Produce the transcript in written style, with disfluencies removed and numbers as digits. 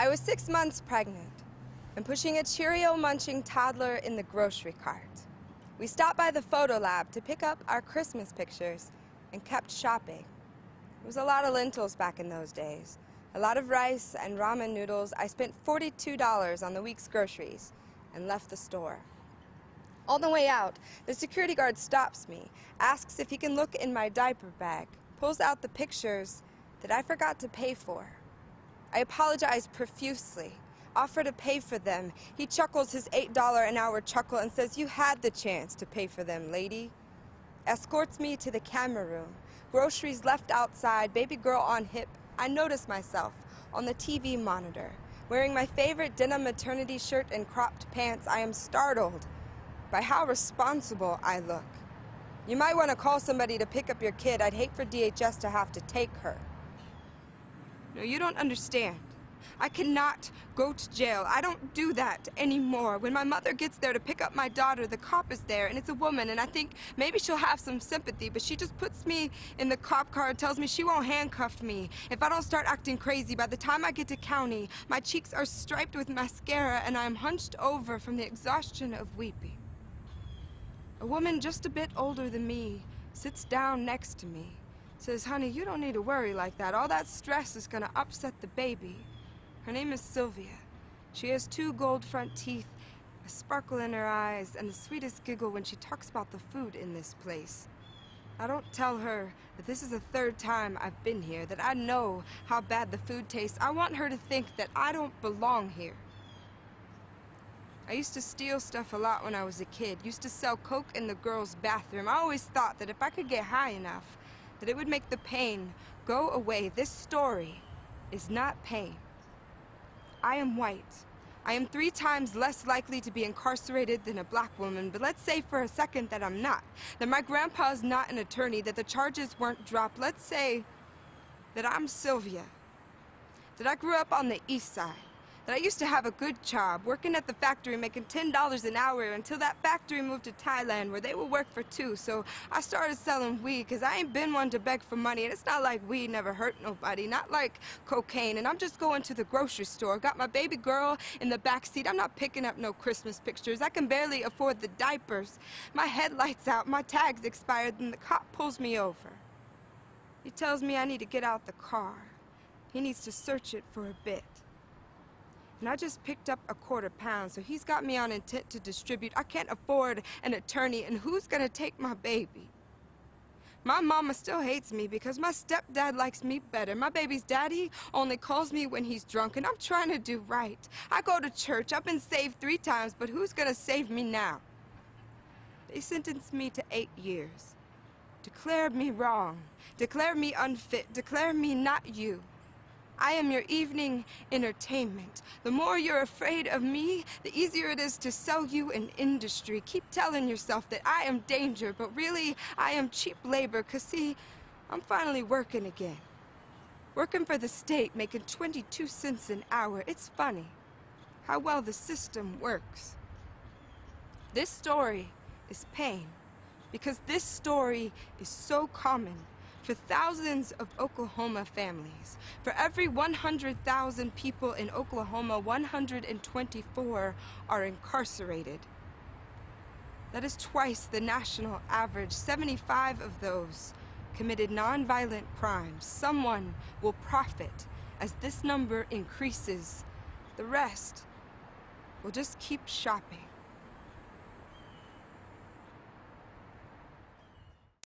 I was 6 months pregnant and pushing a Cheerio-munching toddler in the grocery cart. We stopped by the photo lab to pick up our Christmas pictures and kept shopping. It was a lot of lentils back in those days, a lot of rice and ramen noodles. I spent $42 on the week's groceries and left the store. On the way out, the security guard stops me, asks if he can look in my diaper bag, pulls out the pictures that I forgot to pay for. I apologize profusely, offer to pay for them. He chuckles his $8 an hour chuckle and says, "You had the chance to pay for them, lady." Escorts me to the camera room. Groceries left outside, baby girl on hip. I notice myself on the TV monitor. Wearing my favorite denim maternity shirt and cropped pants, I am startled by how responsible I look. You might want to call somebody to pick up your kid. I'd hate for DHS to have to take her. No, you don't understand. I cannot go to jail. I don't do that anymore. When my mother gets there to pick up my daughter, the cop is there, and it's a woman, and I think maybe she'll have some sympathy, but she just puts me in the cop car and tells me she won't handcuff me if I don't start acting crazy. By the time I get to county, my cheeks are striped with mascara, and I am hunched over from the exhaustion of weeping. A woman just a bit older than me sits down next to me, says, "Honey, you don't need to worry like that. All that stress is gonna upset the baby." Her name is Sylvia. She has 2 gold front teeth, a sparkle in her eyes, and the sweetest giggle when she talks about the food in this place. I don't tell her that this is the 3rd time I've been here, that I know how bad the food tastes. I want her to think that I don't belong here. I used to steal stuff a lot when I was a kid. Used to sell coke in the girls' bathroom. I always thought that if I could get high enough, that it would make the pain go away. This story is not pain. I am white. I am 3 times less likely to be incarcerated than a black woman, but let's say for a second that I'm not, that my grandpa's not an attorney, that the charges weren't dropped. Let's say that I'm Sylvia, that I grew up on the East Side, that I used to have a good job, working at the factory, making $10 an hour until that factory moved to Thailand where they would work for 2. So I started selling weed because I ain't been one to beg for money. And it's not like weed never hurt nobody, not like cocaine. And I'm just going to the grocery store, got my baby girl in the back seat. I'm not picking up no Christmas pictures. I can barely afford the diapers. My headlights out, my tag's expired, and the cop pulls me over. He tells me I need to get out the car. He needs to search it for a bit. And I just picked up a £1/4, so he's got me on intent to distribute. I can't afford an attorney, and who's gonna take my baby? My mama still hates me because my stepdad likes me better. My baby's daddy only calls me when he's drunk, and I'm trying to do right. I go to church. I've been saved 3 times, but who's gonna save me now? They sentenced me to 8 years. Declared me wrong. Declared me unfit. Declared me not you. I am your evening entertainment. The more you're afraid of me, the easier it is to sell you an industry. Keep telling yourself that I am danger, but really I am cheap labor, 'cause see, I'm finally working again. Working for the state, making 22 cents an hour. It's funny how well the system works. This story is pain, because this story is so common for thousands of Oklahoma families. For every 100,000 people in Oklahoma, 124 are incarcerated. That is twice the national average. 75 of those committed nonviolent crimes. Someone will profit as this number increases. The rest will just keep shopping.